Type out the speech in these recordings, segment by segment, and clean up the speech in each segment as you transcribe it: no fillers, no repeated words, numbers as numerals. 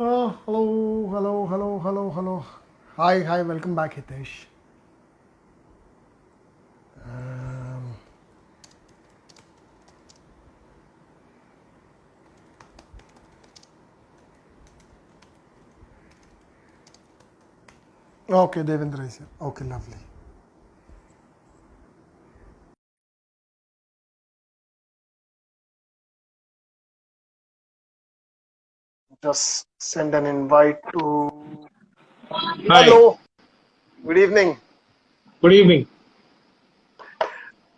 Hello. Hi, welcome back, Hitesh. Um, okay, Devendra is here. Okay, lovely. Just send an invite to. Hi, Hello, good evening. good evening.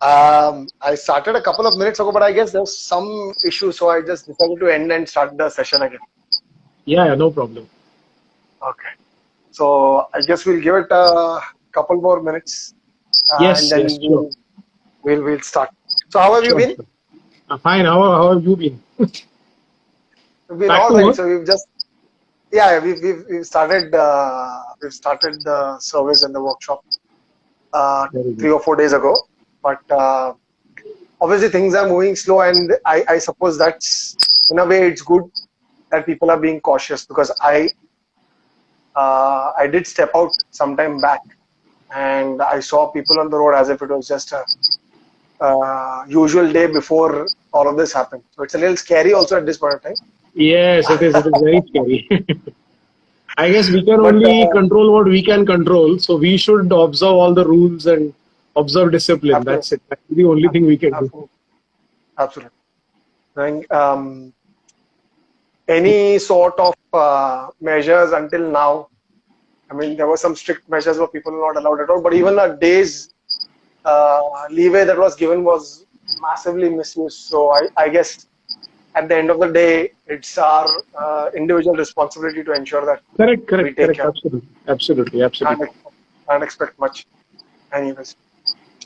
I started a couple of minutes ago, but I guess there's some issue, so I just decided to end and start the session again. Yeah, no problem. Okay, so I guess we'll give it a couple more minutes, and Yes, then yes, sure. we'll start. So, how have you Sure, been? sure. Fine. How have you been? We've been Back all to right. work? So we've started the service and the workshop Very good. 3 or 4 days ago, but obviously things are moving slow, and I suppose that's, in a way, it's good that people are being cautious, because I did step out some time back, and I saw people on the road as if it was just a usual day before all of this happened. So it's a little scary also at this point of time. Yes, it is. It is very scary. I guess we can But only control what we can control. So we should observe all the rules and observe discipline. absolutely, That's it. That's the only thing we can do. absolutely, absolutely. Then, any sort of measures until now. I mean, there were some strict measures where people were not allowed at all, but even a day's leeway that was given was massively misused. So I guess at the end of the day, it's our individual responsibility to ensure that we take Correct. care. Absolutely. Absolutely. Can't Absolutely. expect, can't expect much, anyways.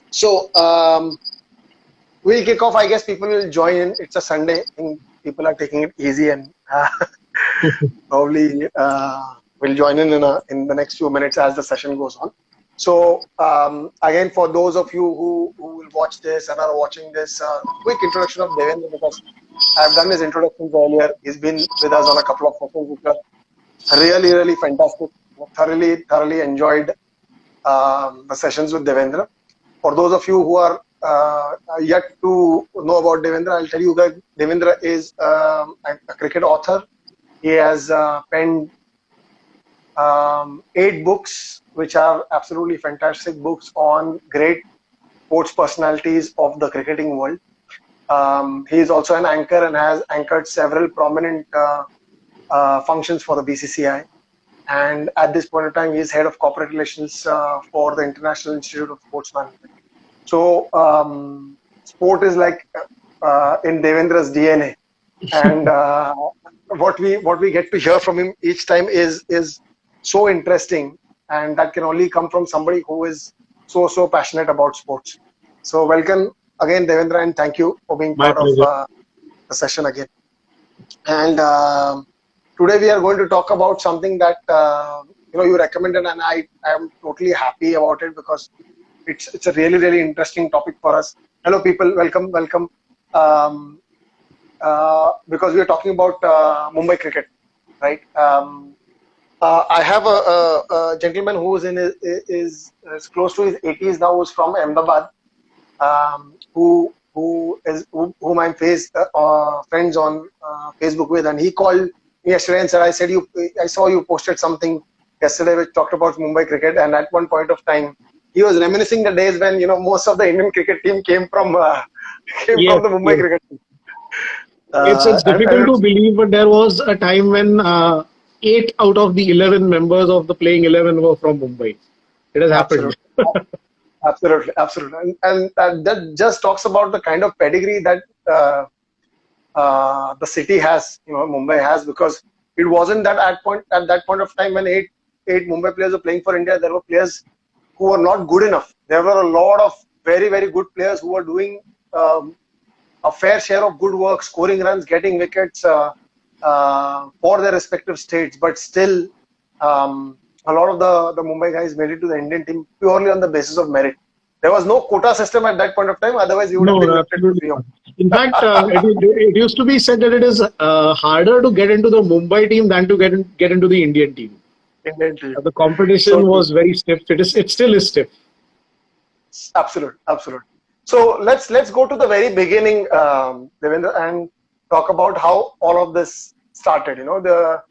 So we'll kick off. I guess people will join in. It's a Sunday. I think people are taking it easy, and probably will join in the next few minutes as the session goes on. So again, for those of you who will watch this and are watching this, quick introduction of Devendra, because I've done his introductions earlier. He's been with us on a couple of sessions which are really fantastic. Thoroughly enjoyed the sessions with Devendra. For those of you who are yet to know about Devendra, I'll tell you that Devendra is a cricket author. He has penned 8 books, which are absolutely fantastic books on great sports personalities of the cricketing world. He is also an anchor and has anchored several prominent functions for the BCCI. And at this point in time, he is head of corporate relations for the International Institute of Sports Management. So, sport is like in Devendra's DNA, and what we get to hear from him each time is so interesting, and that can only come from somebody who is so passionate about sports. So welcome again, Devendra, and thank you for being My part of pleasure. the session again. And today we are going to talk about something that you recommended, and I am totally happy about it, because it's a really interesting topic for us. Hello, people, welcome. Um, because we are talking about Mumbai cricket, right? I have a gentleman who is close to his 80s now, who's from Ahmedabad, whom I'm friends on Facebook with, and he called me yesterday and said, I saw you posted something yesterday which talked about Mumbai cricket, and at one point of time he was reminiscing the days when most of the Indian cricket team came from came Yes, from the Mumbai yes. cricket team. It's And difficult to believe, but there was a time when 8 out of the 11 members of the playing 11 were from Mumbai. It has happened. absolutely, absolutely, and that just talks about the kind of pedigree that the city has, Mumbai has, because it wasn't that at that point of time when eight Mumbai players were playing for India, there were players who were not good enough. There were a lot of very good players who were doing a fair share of good work, scoring runs, getting wickets for their respective states, but still, a lot of the Mumbai guys made it to the Indian team purely on the basis of merit. There was no quota system at that point of time. Otherwise, you would have No, been no, lifted to absolutely three of not. In fact, it used to be said that it is harder to get into the Mumbai team than to get into the Indian team. Indian team. The So competition true. was very stiff. It still is stiff. Absolute, absolute. So let's go to the very beginning, Devendra, and talk about how all of this started. You know,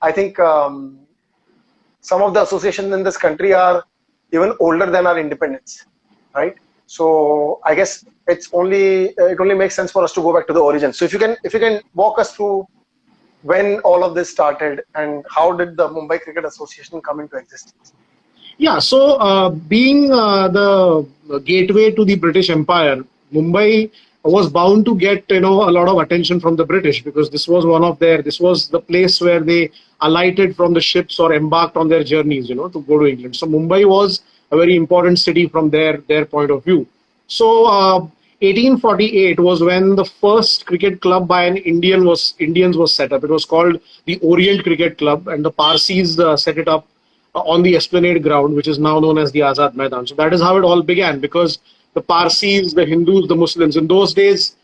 I think some of the associations in this country are even older than our independence, right? So I guess it only makes sense for us to go back to the origin. So if you can walk us through when all of this started and how did the Mumbai Cricket Association come into existence? Yeah, so being the gateway to the British Empire, Mumbai was bound to get a lot of attention from the British because this was the place where they alighted from the ships or embarked on their journeys, to go to England. So Mumbai was a very important city from their point of view. So 1848 was when the first cricket club by an Indians was set up. It was called the Orient Cricket Club, and the Parsis set it up on the Esplanade ground, which is now known as the Azad Maidan. So that is how it all began, because the Parsis, the Hindus, the Muslims, in those days,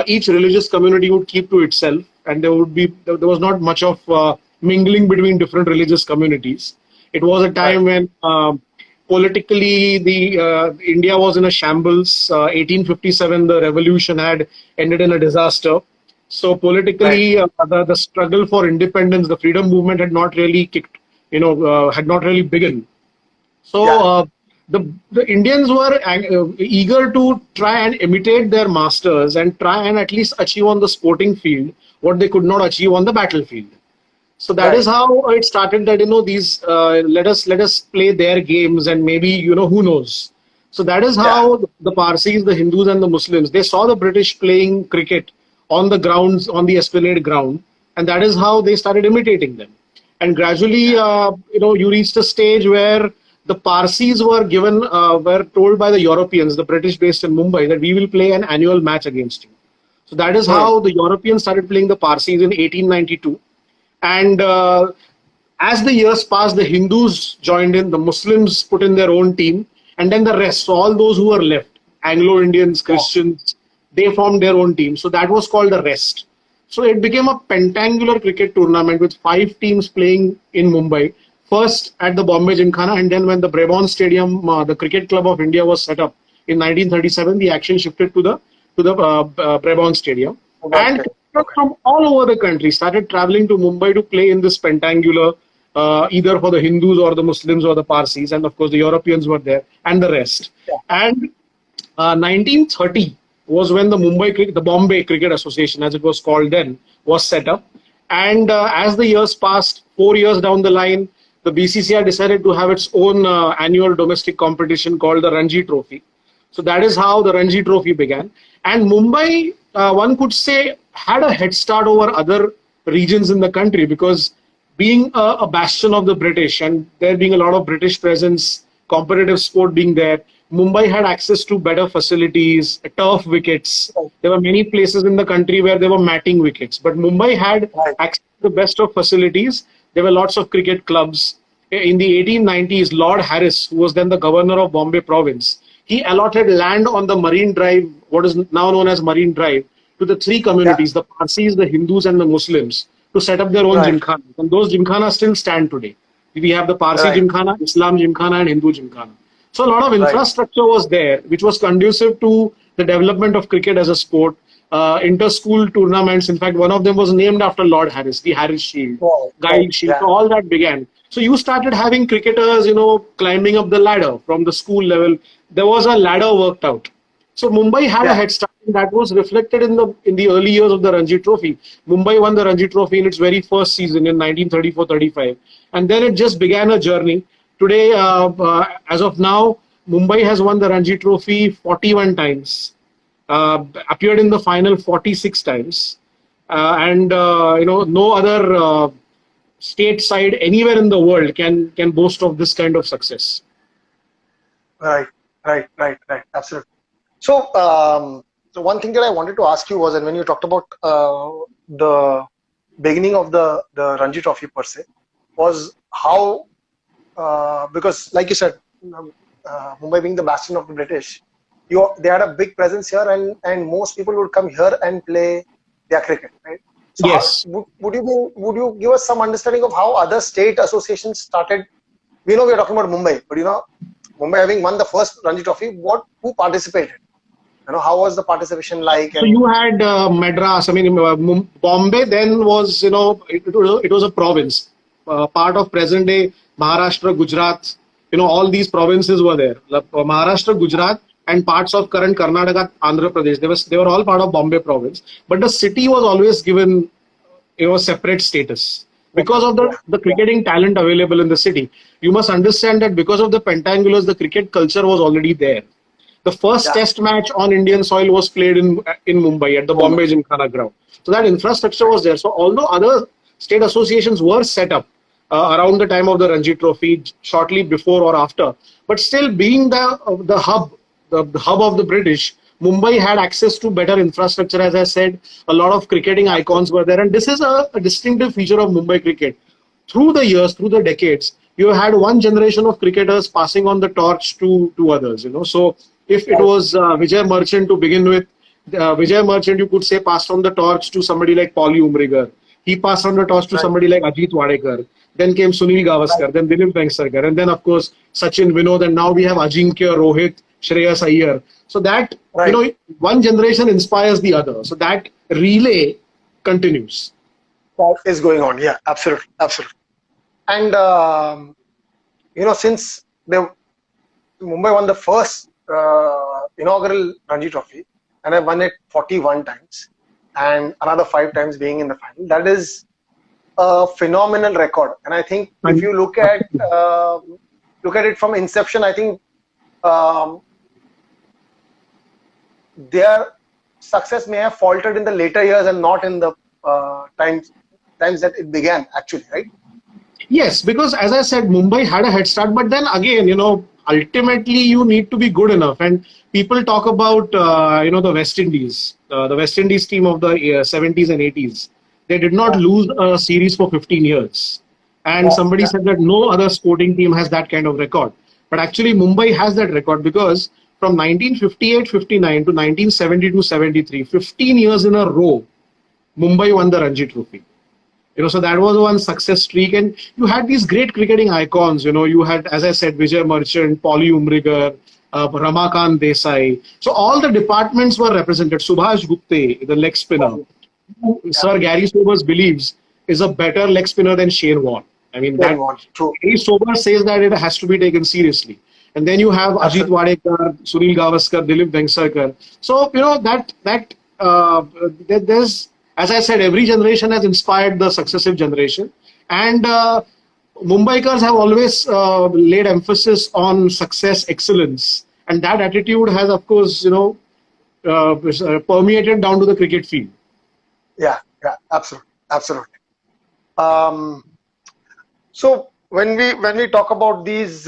each religious community would keep to itself, and there was not much of mingling between different religious communities. It was a time Right. when politically the India was in a shambles. 1857, the revolution had ended in a disaster. So Right. politically, the struggle for independence, the freedom movement had not really begun. So Yeah. the Indians were eager to try and imitate their masters and try and at least achieve on the sporting field what they could not achieve on the battlefield. So that is Right. how it started. That these let us play their games, and maybe who knows. So that is Yeah. how the Parsis, the Hindus, and the Muslims, they saw the British playing cricket on the grounds, on the Esplanade ground, and that is how they started imitating them. And gradually, you reached a stage where the Parsis were told by the Europeans, the British based in Mumbai, that we will play an annual match against you. So that is Hmm. how the Europeans started playing the Parsis in 1892. And as the years passed, the Hindus joined in, the Muslims put in their own team, and then the rest, so all those who were left, Anglo Indians, Oh, Christians, they formed their own team. So that was called the rest. So it became a pentangular cricket tournament with 5 teams playing in Mumbai. First at the Bombay Gymkhana, and then when the Brabourne Stadium, the Cricket Club of India, was set up in 1937, the action shifted to the Brabourne Stadium, one and step. players Okay. from all over the country started traveling to Mumbai to play in this pentangular, either for the Hindus or the Muslims or the Parsis, and of course the Europeans were there, and the rest. Yeah. And 1930 was when the Bombay Cricket Association, as it was called then, was set up. And as the years passed, 4 years down the line, the BCCI decided to have its own annual domestic competition called the Ranji Trophy. So that is how the Ranji Trophy began. And Mumbai, one could say, had a head start over other regions in the country because being a bastion of the British and there being a lot of British presence, competitive sport being there, Mumbai had access to better facilities, turf wickets. Right. There were many places in the country where there were matting wickets, but Mumbai had Right. access to the best of facilities. There were lots of cricket clubs. In the 1890s, Lord Harris, who was then the governor of Bombay province, he allotted land on the Marine Drive, what is now known as Marine Drive, to the three Yeah. communities, the Parsis, the Hindus, and the Muslims, to set up their own Right. gymkhanas. And those gymkhanas still stand today. We have the Parsi Right. gymkhana, Islam gymkhana, and Hindu gymkhana. So a lot of Right. infrastructure was there, which was conducive to the development of cricket as a sport. Inter-school tournaments. In fact, one of them was named after Lord Harris, the Harris Shield, Right. Right. Guide Shield. Yeah. So all that began. So you started having cricketers, climbing up the ladder from the school level. There was a ladder worked out. So Mumbai had a Yeah. head start, and that was reflected in the early years of the Ranji Trophy. Mumbai won the Ranji Trophy in its very first season in 1934-35, and then it just began a journey. Today, as of now, Mumbai has won the Ranji Trophy 41 times, appeared in the final 46 times, and no other state side anywhere in the world can boast of this kind of success. Right. Right. Right. Right. Absolutely. So, so one thing that I wanted to ask you was, and when you talked about the beginning of the Ranji Trophy per se, was how because, like you said, Mumbai being the bastion of the British, they had a big presence here, and most people would come here and play their cricket, right? So, Yes. would you give us some understanding of how other state associations started? We know we are talking about Mumbai, but Mumbai having won the first Ranji Trophy, who participated? How was the participation like? So you had Madras. I mean, Bombay then was, it was a province, part of present day Maharashtra, Gujarat. All these provinces were there. Maharashtra, Gujarat, and parts of current Karnataka, Andhra Pradesh. They were all part of Bombay province. But the city was always given, separate status because of the cricketing talent available in the city. You must understand that because of the Pentangulars, the cricket culture was already there. The first test match on Indian soil was played in Mumbai at the Bombay Gymkhana ground. So that infrastructure was there. So although other state associations were set up around the time of the Ranji Trophy, shortly before or after, but still being the hub of the British, Mumbai had access to better infrastructure. As I said, a lot of cricketing icons were there, and this is a distinctive feature of Mumbai cricket. Through the years, through the decades, you had one generation of cricketers passing on the torch to others. So if it was Vijay Merchant to begin with, Vijay Merchant, you could say, passed on the torch to somebody like Paulie Umrigar. He passed on the torch to somebody like Ajit Wadekar. Then came Sunil Gavaskar, then Dilip Vengsarkar, and then of course Sachin, Vinod, and now we have Ajinkya, Rohit, Shreyas Iyer. So that one generation inspires the other. So that relay continues. That is going on. Yeah, absolutely, absolutely. And since Mumbai won the first inaugural Ranji Trophy, and I won it 41 times, and another 5 times being in the final. That is a phenomenal record. And I think if you look at it from inception, I think their success may have faltered in the later years and not in the times that it began, actually, right? Yes, because as I said, Mumbai had a head start, but then again, ultimately you need to be good enough. And people talk about, the West Indies, the West Indies team of the 70s and 80s. They did not lose a series for 15 years. And somebody said that no other sporting team has that kind of record. But actually, Mumbai has that record because from 1958-59 to 1972-73, 15 years in a row, Mumbai won the Ranji Trophy. So that was one success streak, and you had these great cricketing icons. You had, as I said, Vijay Merchant, Paulie Umrigar, Ramakant Desai. So all the departments were represented. Subhash Gupte, the leg spinner, Sir Gary Sobers believes is a better leg spinner than Shane Warne. I mean, Gary Sobers says that it has to be taken seriously. And then you have Ajit Wadekar, Sunil Gavaskar, Dilip Vengsarkar. So there's, as I said, every generation has inspired the successive generation. And Mumbaikars have always laid emphasis on success, excellence. And that attitude has, of course, permeated down to the cricket field. Yeah, absolutely. So when we talk about these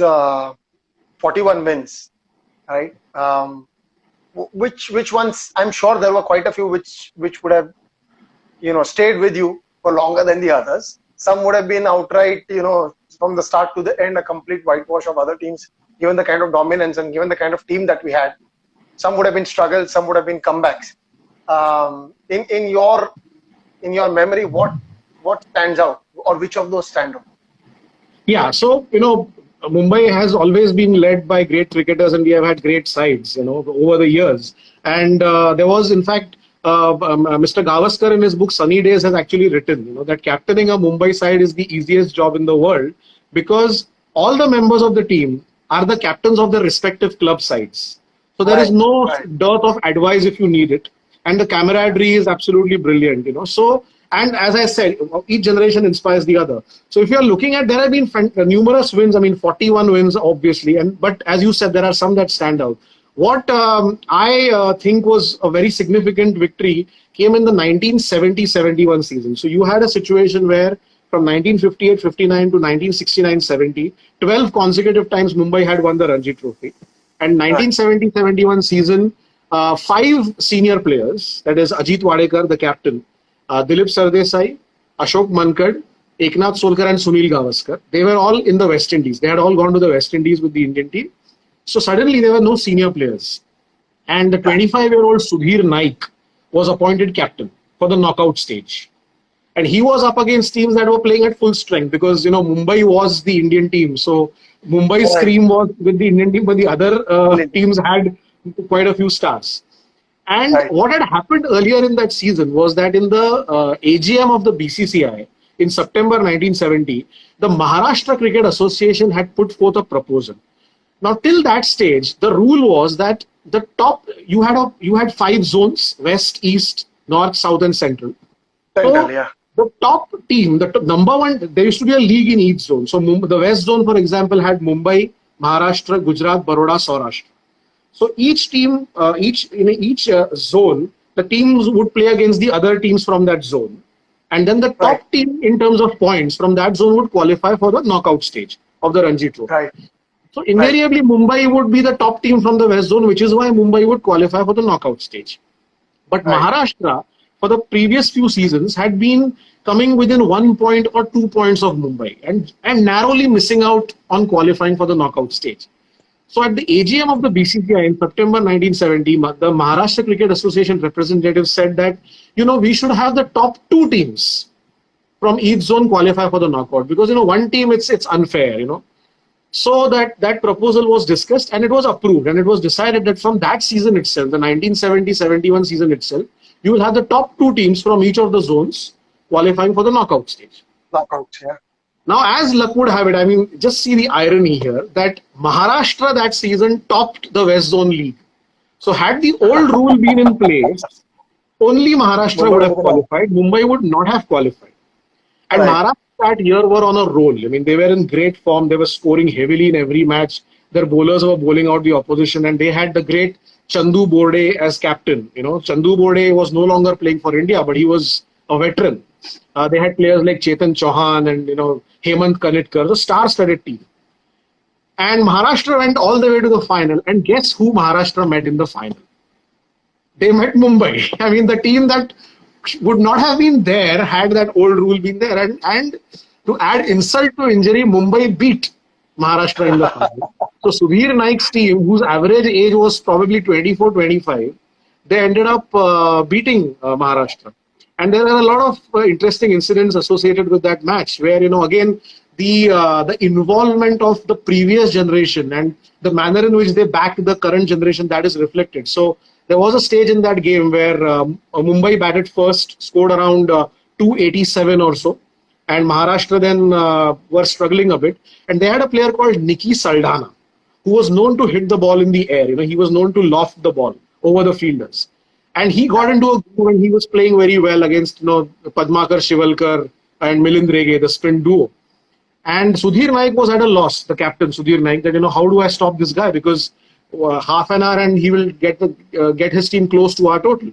41 wins, right? Which ones? I'm sure there were quite a few which would have stayed with you for longer than the others. Some would have been outright, from the start to the end, a complete whitewash of other teams, given the kind of dominance and given the kind of team that we had. Some would have been struggles, some would have been comebacks. In your memory, what stands out, or which of those stand out? Yeah, so Mumbai has always been led by great cricketers, and we have had great sides, over the years. And there was, in fact, Mr. Gavaskar in his book Sunny Days has actually written, that captaining a Mumbai side is the easiest job in the world because all the members of the team are the captains of their respective club sides. So there is no dearth of advice if you need it. And the camaraderie is absolutely brilliant, So, and as I said, each generation inspires the other. So if you're looking at, there have been numerous wins, 41 wins, obviously. But as you said, there are some that stand out. What I think was a very significant victory came in the 1970-71 season. So you had a situation where from 1958-59 to 1969-70, 12 consecutive times Mumbai had won the Ranji Trophy. And 1970-71 season, 5 senior players, that is Ajit Wadekar, the captain, Dilip Sardesai, Ashok Mankad, Eknath Solkar and Sunil Gavaskar. They were all in the West Indies. They had all gone to the West Indies with the Indian team. So suddenly there were no senior players. And the 25-year-old Sudhir Naik was appointed captain for the knockout stage. And he was up against teams that were playing at full strength because, Mumbai was the Indian team. So Mumbai's Right. cream was with the Indian team, but the other Right. teams had quite a few stars. And Right. what had happened earlier in that season was that in the AGM of the BCCI in September 1970, the Maharashtra Cricket Association had put forth a proposal. Now, till that stage, the rule was that the top you had five zones: west, east, north, south, and central. Central, So yeah. the top team, number one, there used to be a league in each zone. So the west zone, for example, had Mumbai, Maharashtra, Gujarat, Baroda, Saurashtra. So each team, each zone, the teams would play against the other teams from that zone, and then the Right. top team in terms of points from that zone would qualify for the knockout stage of the Ranji Trophy. Right. So invariably, Mumbai would be the top team from the west zone, which is why Mumbai would qualify for the knockout stage. But Right. Maharashtra, for the previous few seasons, had been coming within 1 point or 2 points of Mumbai and narrowly missing out on qualifying for the knockout stage. So at the AGM of the BCCI in September 1970, the Maharashtra Cricket Association representative said that, we should have the top two teams from each zone qualify for the knockout because, one team, it's unfair. So that proposal was discussed and it was approved, and it was decided that from that season itself, the 1970-71 season itself, you will have the top two teams from each of the zones qualifying for the knockout stage. Knockouts, yeah. Now, as luck would have it, I mean, just see the irony here that Maharashtra that season topped the West Zone League. So had the old rule been in place, only Maharashtra would have qualified. Mumbai would not have qualified. And Right. Maharashtra that year were on a roll. I mean, they were in great form. They were scoring heavily in every match. Their bowlers were bowling out the opposition, and they had the great Chandu Borde as captain. Chandu Borde was no longer playing for India, but he was a veteran. They had players like Chetan Chauhan and Hemant Kanitkar, the star-studded team. And Maharashtra went all the way to the final. And guess who Maharashtra met in the final? They met Mumbai. I mean, the team that would not have been there had that old rule been there. And to add insult to injury, Mumbai beat Maharashtra in the final. So Sudhir Naik's team, whose average age was probably 24, 25, they ended up beating Maharashtra. And there are a lot of interesting incidents associated with that match where, again, the involvement of the previous generation and the manner in which they backed the current generation, that is reflected. So there was a stage in that game where Mumbai batted first, scored around 287 or so, and Maharashtra then were struggling a bit. And they had a player called Nicky Saldana, who was known to hit the ball in the air. He was known to loft the ball over the fielders. And he got into a groove when he was playing very well against Padmakar Shivalkar and Milind Rege, the spin duo. And Sudhir Naik was at a loss, the captain Sudhir Naik, that how do I stop this guy, because half an hour and he will get his team close to our total.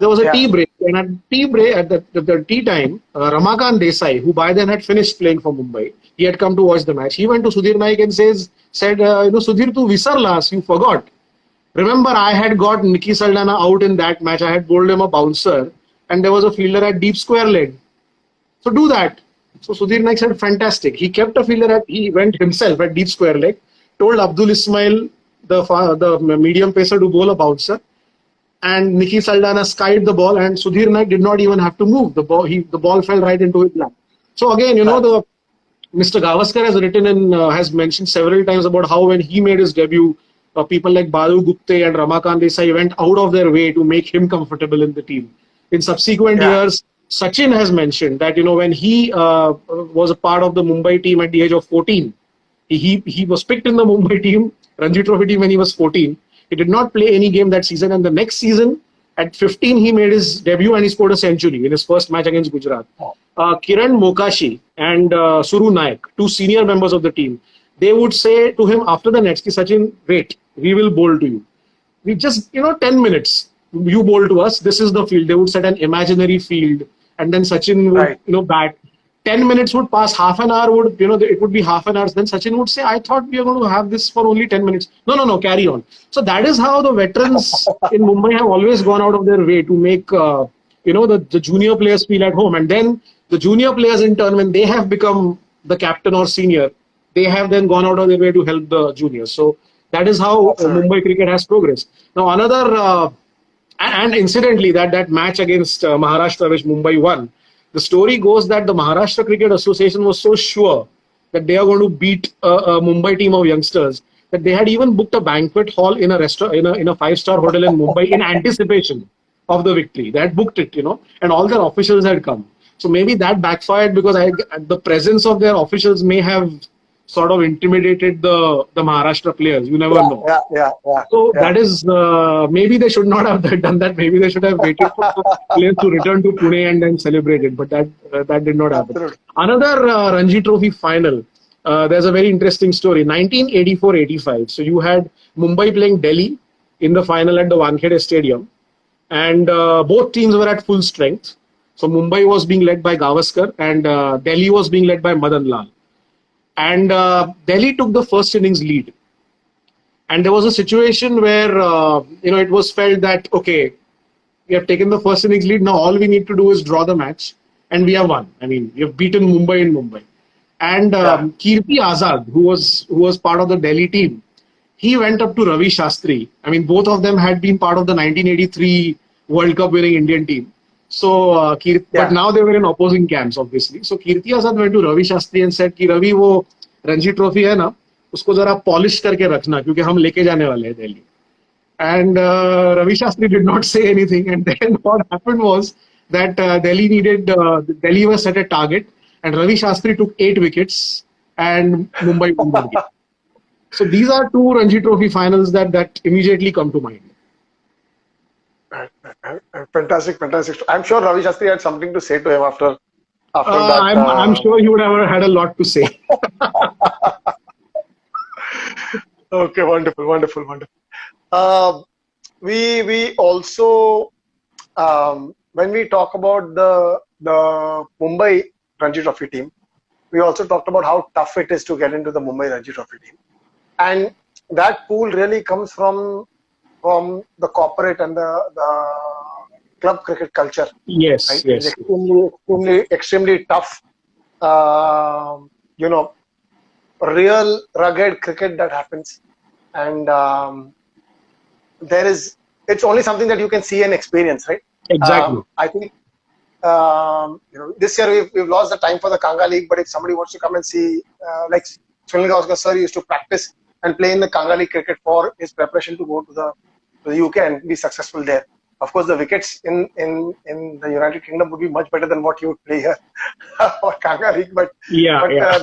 There was a tea break, and at tea break at the tea time, Ramakant Desai, who by then had finished playing for Mumbai, he had come to watch the match. He went to Sudhir Naik and said, Sudhir, tu visarlas, you forgot. Remember, I had got Nicky Saldana out in that match. I had bowled him a bouncer, and there was a fielder at deep square leg. So do that. So Sudhir Naik said, fantastic. He kept a fielder he went himself at deep square leg, told Abdul Ismail, the medium pacer, to bowl a bouncer, and Nicky Saldana skied the ball, and Sudhir Naik did not even have to move. The ball fell right into his lap. So again, Mr. Gavaskar has written and has mentioned several times about how when he made his debut, people like Balu Gupte and Ramakant Desai went out of their way to make him comfortable in the team. In subsequent years, Sachin has mentioned that when he was a part of the Mumbai team at the age of 14, he was picked in the Mumbai team, Ranji Trophy team, when he was 14. He did not play any game that season, and the next season at 15 he made his debut and he scored a century in his first match against Gujarat. Kiran Mokashi and Suru Naik, two senior members of the team, they would say to him after the nets, Sachin, wait, we will bowl to you. We just, 10 minutes, you bowl to us, this is the field. They would set an imaginary field, and then Sachin would, bat. 10 minutes would pass, half an hour would, it would be half an hour. Then Sachin would say, I thought we are going to have this for only 10 minutes. No, carry on. So that is how the veterans in Mumbai have always gone out of their way to make, the junior players feel at home. And then the junior players in turn, when they have become the captain or senior, they have then gone out of their way to help the juniors. So That is how Absolutely. Mumbai cricket has progressed. Now, another, and incidentally, that match against Maharashtra, which Mumbai won, the story goes that the Maharashtra Cricket Association was so sure that they are going to beat a Mumbai team of youngsters that they had even booked a banquet hall in a restaurant, in a five-star hotel in Mumbai in anticipation of the victory. They had booked it, and all their officials had come. So maybe that backfired because the presence of their officials may have sort of intimidated the Maharashtra players. You never Yeah, know. yeah, yeah, yeah, So yeah. that is maybe they should not have done that. Maybe they should have waited for the players to return to Pune and then celebrate it. But that did not happen. Absolutely. Another Ranji Trophy final. There's a very interesting story. 1984-85. So you had Mumbai playing Delhi in the final at the Wankhede Stadium, and both teams were at full strength. So Mumbai was being led by Gavaskar, and Delhi was being led by Madan Lal. And Delhi took the first innings lead. And there was a situation where it was felt that okay, we have taken the first innings lead. Now all we need to do is draw the match, and we have won. I mean, we have beaten Mumbai in Mumbai. And Yeah. Kirti Azad, who was part of the Delhi team, he went up to Ravi Shastri. I mean, both of them had been part of the 1983 World Cup winning Indian team. So, but Yeah. now they were in opposing camps, obviously. So, Kirti Azad went to Ravi Shastri and said, "कि Ravi, वो Ranji trophy है ना, उसको जरा polish करके रखना, क्योंकि हम लेके जाने वाले हैं Delhi." And Ravi Shastri did not say anything. And then what happened was that Delhi was set a target, and Ravi Shastri took 8 wickets, and Mumbai won the game. So these are two Ranji Trophy finals that immediately come to mind. Fantastic, fantastic. I'm sure Ravi Shastri had something to say to him after that. I'm sure he would have had a lot to say. Okay, wonderful, wonderful, wonderful. We also when we talk about the Mumbai Ranji Trophy team, we also talked about how tough it is to get into the Mumbai Ranji Trophy team, and that pool really comes from the corporate and the club cricket culture. Yes, Right? It's yes. extremely tough. You know, real rugged cricket that happens, and it's only something that you can see and experience, right? Exactly. I think this year we've lost the time for the Kanga League, but if somebody wants to come and see, like Sunil Gavaskar sir used to practice and play in the Kanga League cricket for his preparation to go to the UK and be successful there. Of course, the wickets in the United Kingdom would be much better than what you would play here for Kanga League, but Yeah.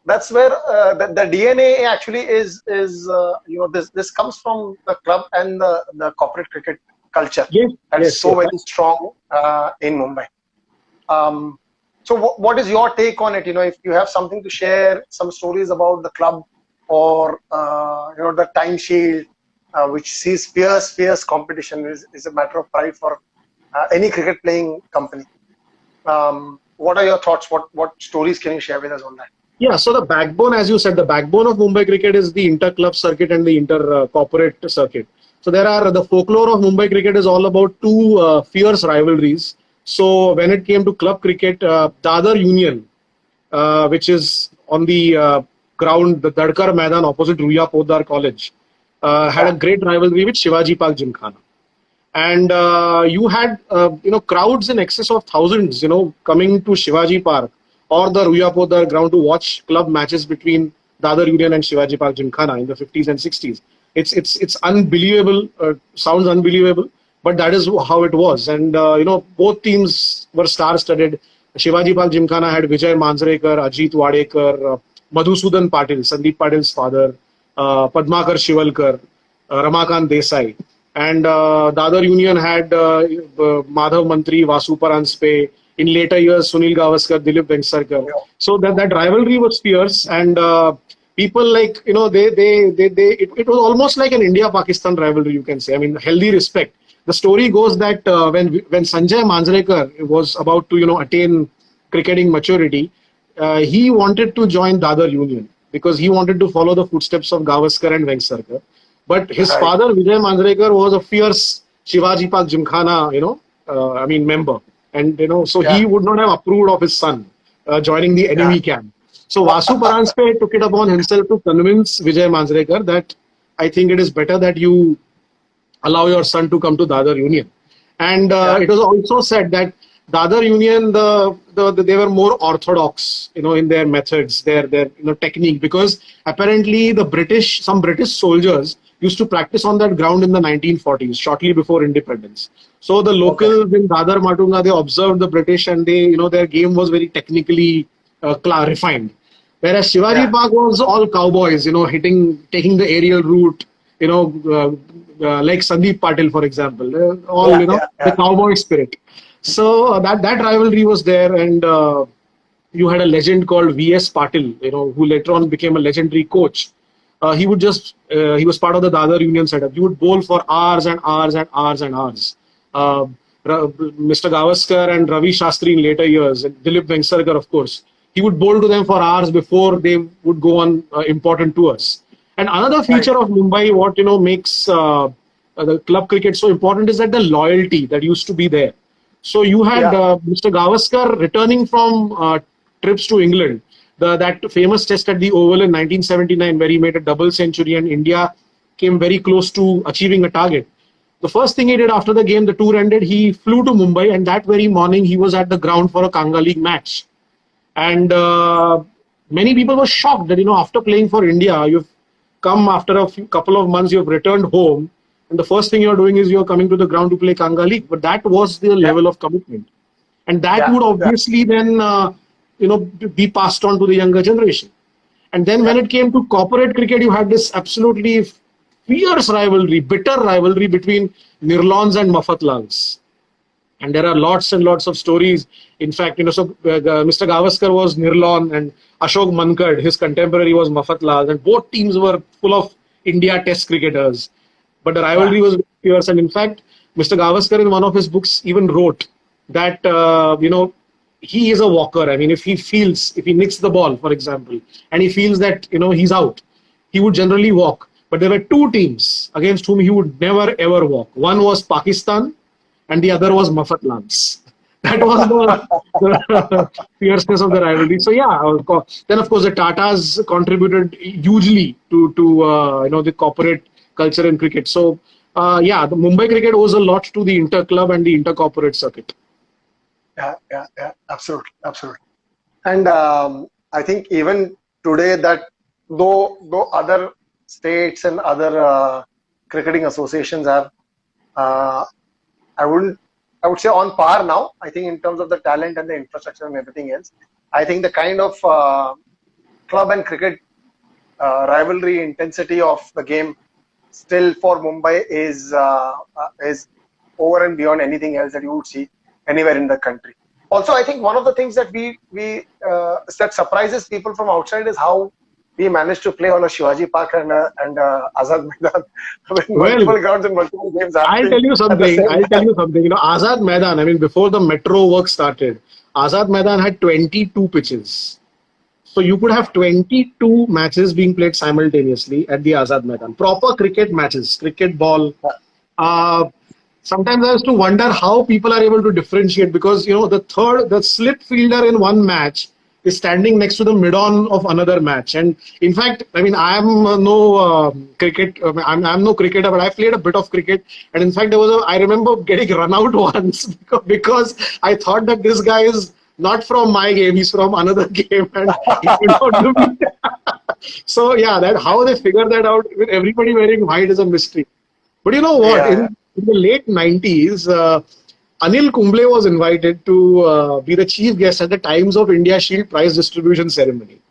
that's where the DNA actually is this comes from the club and the corporate cricket culture Yes, that is yes, so yes. very strong in Mumbai. So what is your take on it? If you have something to share, some stories about the club or the Time Shield, which sees fierce competition is a matter of pride for any cricket playing company. What are your thoughts? What stories can you share with us on that? Yeah, so the backbone, as you said, the backbone of Mumbai cricket is the inter-club circuit and the inter-corporate circuit. So the folklore of Mumbai cricket is all about two fierce rivalries. So when it came to club cricket, Dadar Union, which is on the ground, the Dadkar Maidan opposite Ruya Podar College, had a great rivalry with Shivaji Park Gymkhana. And you had crowds in excess of thousands coming to Shivaji Park or the Ruya Podar ground to watch club matches between Dadar Union and Shivaji Park Gymkhana in the 50s and 60s. It's unbelievable, sounds unbelievable, but that is how it was. And both teams were star-studded. Shivaji Park Gymkhana had Vijay Manjrekar, Ajit Wadekar, Madhusudan Patil, Sandeep Patil's father, Padmakar Shivalkar, Ramakant Desai. And Dadar Union had Madhav Mantri, Vasu Paranspe. In later years, Sunil Gavaskar, Dilip Vengsarkar. Yeah. So that rivalry was fierce, and people like it was almost like an India-Pakistan rivalry, you can say. I mean, healthy respect. The story goes that when Sanjay Manjrekar was about to attain cricketing maturity, he wanted to join Dadar Union because he wanted to follow the footsteps of Gavaskar and Vengsarkar. But his Right. father, Vijay Manjrekar, was a fierce Shivaji Park Gymkhana, member. And, so he would not have approved of his son joining the enemy camp. So Vasu Paranjpe took it upon himself to convince Vijay Manjrekar that I think it is better that you allow your son to come to Dadar Union. And Yeah. it was also said that Dadar Union, they were more orthodox, in their methods, their technique, because apparently some British soldiers used to practice on that ground in the 1940s, shortly before independence. So the Okay. locals in Dadar Matunga, they observed the British, and their game was very technically refined. Whereas Shivaji Yeah. Park was all cowboys, taking the aerial route, like Sandeep Patil, for example, all, Yeah. Yeah. the Yeah. cowboy spirit. So that rivalry was there, and you had a legend called V.S. Patil, who later on became a legendary coach. He was part of the Dadar Union setup. He would bowl for hours and hours and hours and hours. Uh, Mr. Gavaskar and Ravi Shastri in later years, and Dilip Vengsarkar, of course, he would bowl to them for hours before they would go on important tours. And another Right. feature of Mumbai, what makes the club cricket so important is that the loyalty that used to be there. So you had Yeah. Mr. Gavaskar returning from trips to England, that famous test at the Oval in 1979, where he made a double century and India came very close to achieving a target. The first thing he did after the game, the tour ended, he flew to Mumbai, and that very morning he was at the ground for a Kanga League match. And many people were shocked that, after playing for India, you've come after couple of months, you've returned home, and the first thing you're doing is you're coming to the ground to play Kanga League. But that was the Yeah. level of commitment. And that Yeah. would Yeah. obviously then, be passed on to the younger generation. And then when Yeah. it came to corporate cricket, you had this absolutely fierce rivalry, bitter rivalry between Nirlons and Mafatlals. And there are lots and lots of stories. In fact, Mr. Gavaskar was Nirlon, and Ashok Mankad, his contemporary, was Mafatlal, and both teams were full of India Test cricketers. But the Yeah. rivalry was very fierce, and in fact, Mr. Gavaskar in one of his books even wrote that he is a walker. I mean, if he nicks the ball, for example, and he feels that he's out, he would generally walk. But there were two teams against whom he would never ever walk. One was Pakistan, and the other was Muffat Lance. That was the fierceness of the rivalry. So yeah, of course. Then of course the Tatas contributed hugely to the corporate culture in cricket. So yeah, the Mumbai cricket owes a lot to the inter club and the inter corporate circuit. Yeah. Yeah. Yeah. Absolutely. Absolutely. And I think even today that though other states and other cricketing associations are, uh, I would say on par now. I think in terms of the talent and the infrastructure and everything else, I think the kind of club and cricket rivalry intensity of the game still for Mumbai is over and beyond anything else that you would see anywhere in the country. Also, I think one of the things that we that surprises people from outside is how we managed to play on a Shivaji Park and Azad Maidan with Well, multiple grounds and multiple games I'll happening tell you at the something. same I'll tell time. you something. Azad Maidan, I mean, before the metro work started, Azad Maidan had 22 pitches. So you could have 22 matches being played simultaneously at the Azad Maidan. Proper cricket matches, cricket ball. Uh, Sometimes I used to wonder how people are able to differentiate, because the slip fielder in one match is standing next to the mid-on of another match. And in fact, I mean, I'm no cricketer, but I played a bit of cricket. And in fact, I remember getting run out once because I thought that this guy is not from my game, he's from another game, and he went out to me. So yeah, that how they figure that out with everybody wearing white is a mystery. But you know what? Yeah. In the late 90s, Anil Kumble was invited to be the chief guest at the Times of India Shield prize distribution ceremony.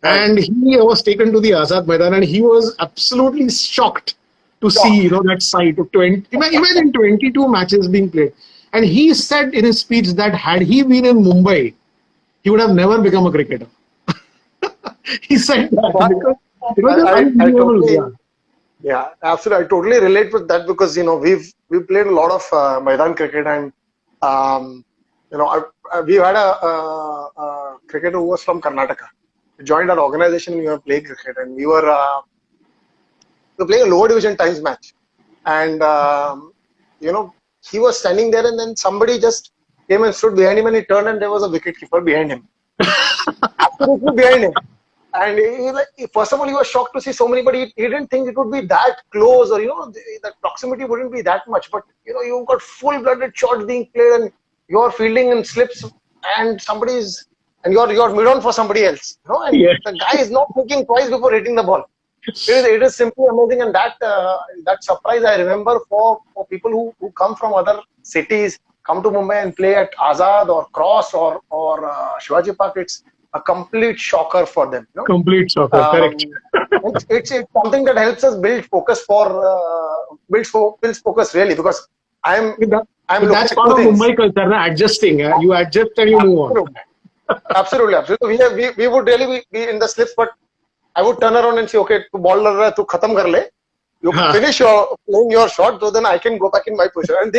Right. And he was taken to the Azad Maidan, and he was absolutely shocked to see that sight of 20. Imagine 22 matches being played. And he said in his speech that had he been in Mumbai, he would have never become a cricketer. He said that But because it was just I unbelievable. totally, Yeah. yeah, absolutely. I totally relate with that because we've played a lot of Maidan cricket, and we had a cricketer who was from Karnataka. He joined our organization and we were playing cricket, and we were playing a lower division times match, and he was standing there, and then somebody just came and stood behind him, and he turned, and there was a wicket keeper behind him. absolutely behind him. And first of all, he was shocked to see so many, but he didn't think it would be that close, or the proximity wouldn't be that much. But you've got full-blooded shots being played, and you're fielding in slips, and you're mid on for somebody else. And Yeah. the guy is not thinking twice before hitting the ball. It is simply amazing, and that surprise I remember for people who come from other cities, come to Mumbai and play at Azad or Cross or Shivaji Park. It's a complete shocker for them. Complete shocker, correct. It's something that helps us build focus builds focus really, because I'm That's part of Mumbai culture, adjusting. You adjust and you move on. Absolutely. We would really be in the slips, but I would turn around and say, okay, tu ball lag raha hai, tu khatam kar le. You finish playing your shot, so then I can go back in my position. And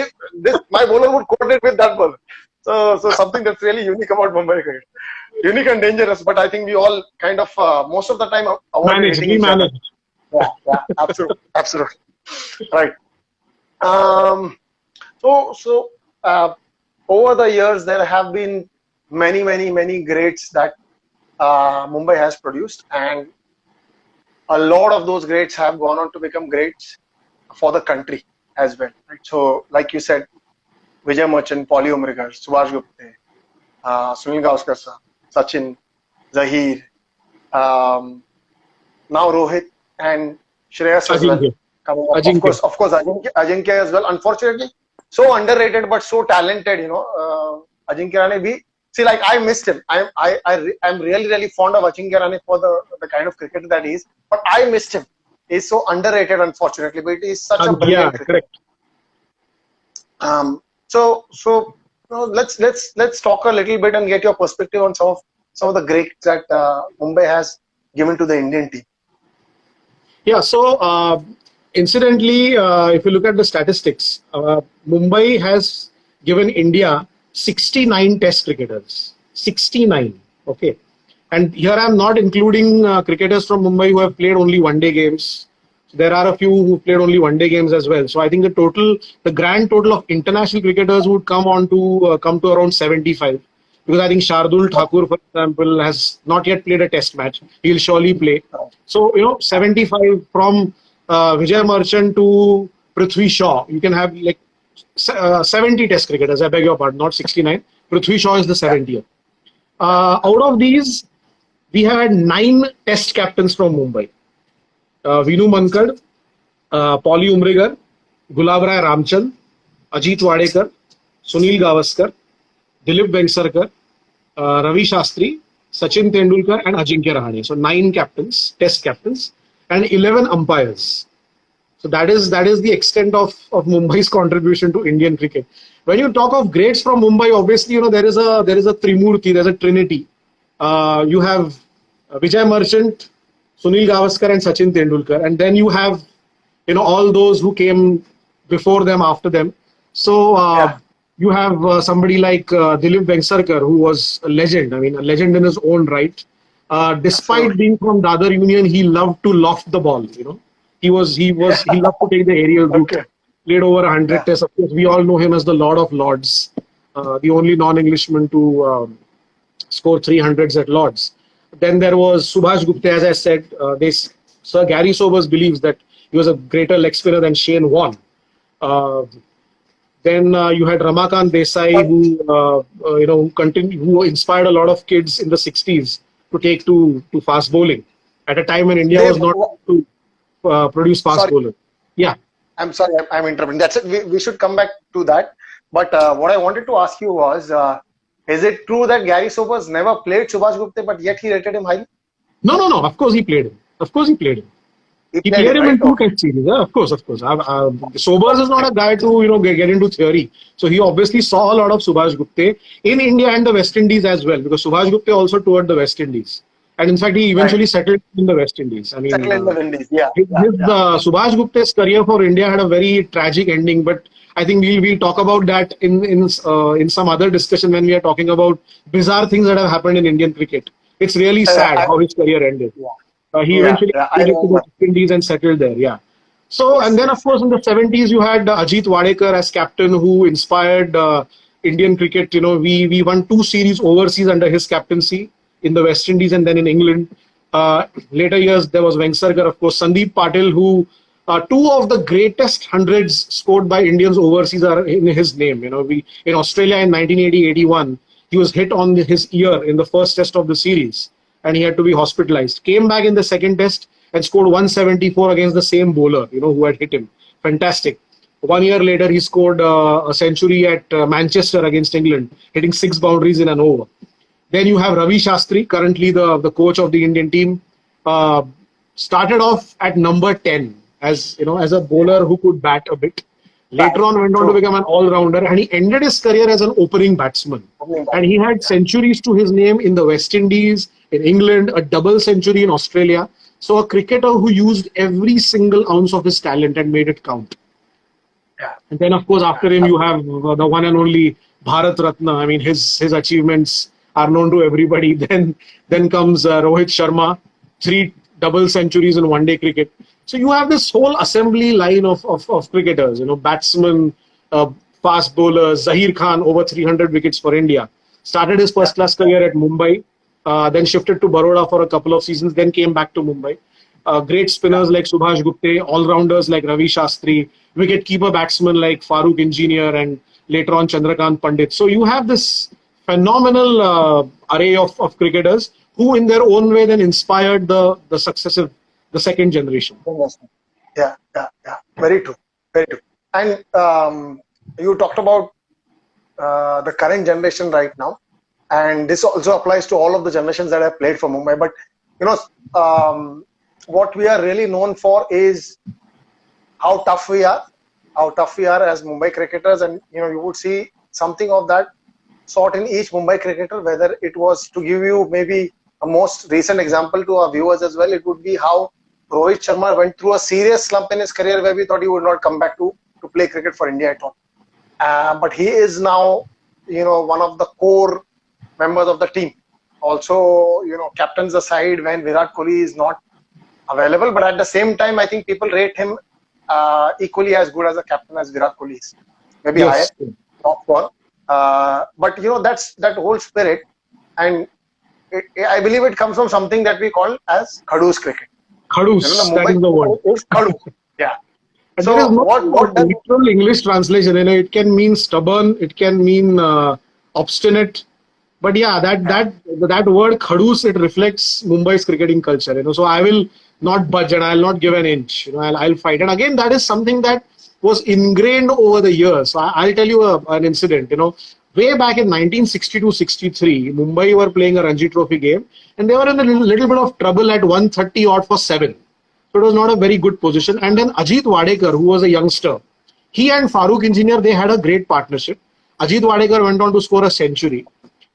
my bowler would coordinate with that ball. So something that's really unique about Mumbai cricket. Unique and dangerous, but I think we all kind of most of the time manage. Yeah, absolutely. Right. So over the years, there have been many greats that Mumbai has produced, and a lot of those greats have gone on to become greats for the country as well. Right? So, like you said, Vijay Merchant, Paulie Umrigar, Subhash Gupte, Sunil Gavaskar sir, Sachin, Zaheer, now Rohit and Shreyas as well. Of course, Ajinkya as well. Unfortunately, so underrated but so talented. Ajinkya Rahane. See, like, I missed him. I'm really fond of Ajinkya Rahane for the kind of cricketer that he is. But I missed him. He's so underrated, unfortunately. But he is such a brilliant cricketer. So let's talk a little bit and get your perspective on some of the greats that Mumbai has given to the Indian team. Yeah. So incidentally, if you look at the statistics, Mumbai has given India 69 test cricketers. 69. Okay. And here I'm not including cricketers from Mumbai who have played only one-day games. There are a few who played only one-day games as well. So I think the grand total of international cricketers would come to around 75. Because I think Shardul Thakur, for example, has not yet played a test match. He'll surely play. So, 75 from Vijay Merchant to Prithvi Shaw. You can have like 70 test cricketers. I beg your pardon, not 69. Prithvi Shaw is the 70th. Out of these, we had 9 test captains from Mumbai. Vinu Mankad, Paulie Umrigar, Gulabrai Ramchand, Ajit Wadekar, Sunil Gavaskar, Dilip Vengsarkar, Ravi Shastri, Sachin Tendulkar and Ajinkya Rahane. So 9 captains, test captains, and 11 umpires. So that is the extent of Mumbai's contribution to Indian cricket. When you talk of greats from Mumbai, obviously there is a Trimurti, there's a trinity. You have Vijay Merchant, Sunil Gavaskar and Sachin Tendulkar, and then you have all those who came before them, after them. So you have somebody like Dilip Vengsarkar, who was a legend. I mean, a legend in his own right. Despite being from Dadar Union, he loved to loft the ball. He loved to take the aerial route. Okay. Played over 100 tests. Of course, we all know him as the Lord of Lords, the only non-Englishman to score 300s at Lords. Then there was Subhash Gupta, as I said. Sir Gary Sobers believes that he was a greater leg spinner than Shane Warne. Then you had Ramakant Desai, who inspired a lot of kids in the 60s to take to fast bowling at a time when India was not to produce fast bowlers. Yeah. I'm sorry, I'm interrupting. That's it. We should come back to that. But what I wanted to ask you was, is it true that Gary Sobers never played Subhash Gupta, but yet he rated him highly? No. Of course he played him. He played him in 2 test series. Yeah, of course. Sobers is not a guy to get into theory. So he obviously saw a lot of Subhash Gupta in India and the West Indies as well, because Subhash Gupta also toured the West Indies. And in fact, he eventually settled in the West Indies. I mean, Subhash Gupta's career for India had a very tragic ending, but I think we'll talk about that in some other discussion when we are talking about bizarre things that have happened in Indian cricket. It's really sad how his career ended. He eventually went to the West Indies and settled there. Yeah. So, and then of course in the 70s you had Ajit Wadekar as captain, who inspired Indian cricket. We won 2 series overseas under his captaincy. in the West Indies and then in England. Later years, there was Vengsarkar, of course, Sandeep Patil, who two of the greatest hundreds scored by Indians overseas are in his name. In Australia in 1980-81, he was hit on his ear in the first test of the series, and he had to be hospitalized. Came back in the second test and scored 174 against the same bowler, who had hit him. Fantastic. 1 year later, he scored a century at Manchester against England, hitting 6 boundaries in an over. Then you have Ravi Shastri, currently the coach of the Indian team. Started off at number 10 as a bowler who could bat a bit. Later on, went on to become an all-rounder, and he ended his career as an opening batsman. And he had centuries to his name in the West Indies, in England, a double century in Australia. So a cricketer who used every single ounce of his talent and made it count. Yeah. And then, of course, after him, you have the one and only Bharat Ratna. I mean, his achievements are known to everybody. Then comes Rohit Sharma, 3 double centuries in one-day cricket. So you have this whole assembly line of cricketers, batsmen, fast bowlers. Zahir Khan, over 300 wickets for India. Started his first-class career at Mumbai, then shifted to Baroda for a couple of seasons, then came back to Mumbai. Great spinners like Subhash Gupte, all-rounders like Ravi Shastri, wicket-keeper batsmen like Farooq Engineer, and later on Chandrakant Pandit. So you have this phenomenal array of cricketers who in their own way then inspired the second generation. Yeah. Very true. And you talked about the current generation right now, and this also applies to all of the generations that have played for Mumbai. But what we are really known for is how tough we are as Mumbai cricketers, and you would see something of that sort in each Mumbai cricketer. Whether it was, to give you maybe a most recent example to our viewers as well, it would be how Rohit Sharma went through a serious slump in his career where we thought he would not come back to play cricket for India at all. But he is now, one of the core members of the team. Also, captains the side when Virat Kohli is not available. But at the same time, I think people rate him equally as good as a captain as Virat Kohli is. Maybe higher, top one. But that's that whole spirit, and I believe it comes from something that we call as Khadus cricket. Khadus, that is the word. Khadus. Yeah. And so there is what literal English translation. It can mean stubborn, it can mean obstinate. But yeah, that word Khadus, it reflects Mumbai's cricketing culture. So I will not budge and I'll not give an inch. I'll fight. And again, that is something that was ingrained over the years. So I'll tell you an incident. Way back in 1962-63, Mumbai were playing a Ranji Trophy game, and they were in a little bit of trouble at 130 odd for 7. So it was not a very good position. And then Ajit Wadekar, who was a youngster, he and Farooq Engineer, they had a great partnership. Ajit Wadekar went on to score a century.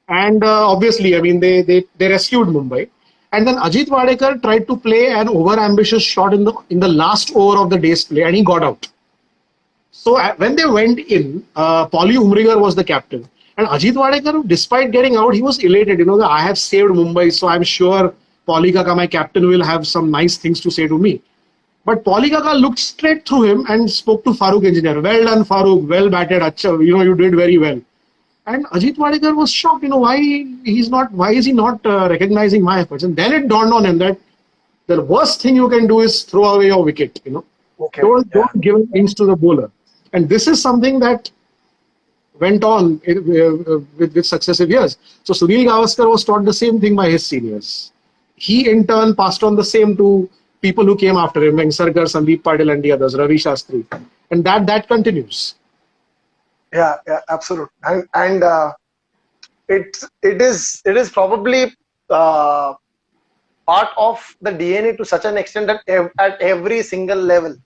And obviously, I mean, they rescued Mumbai. And then Ajit Wadekar tried to play an over-ambitious shot in the last over of the day's play, and he got out. So when they went in, Paulie Umrigar was the captain. And Ajit Wadekar, despite getting out, he was elated. I have saved Mumbai, so I'm sure Paulie Kaka, my captain, will have some nice things to say to me. But Paulie Kaka looked straight through him and spoke to Farooq Engineer. Well done, Farooq. Well batted. Achha. You did very well. And Ajit Wadekar was shocked. Why is he not recognizing my efforts? And then it dawned on him that the worst thing you can do is throw away your wicket. Okay. Don't give an inch to the bowler. And this is something that went on with successive years. So Sunil Gavaskar was taught the same thing by his seniors. He in turn passed on the same to people who came after him, Vengsarkar, Sandeep Patil and the others, Ravi Shastri. And that continues. Yeah, absolutely. And it is probably part of the DNA to such an extent that at every single level,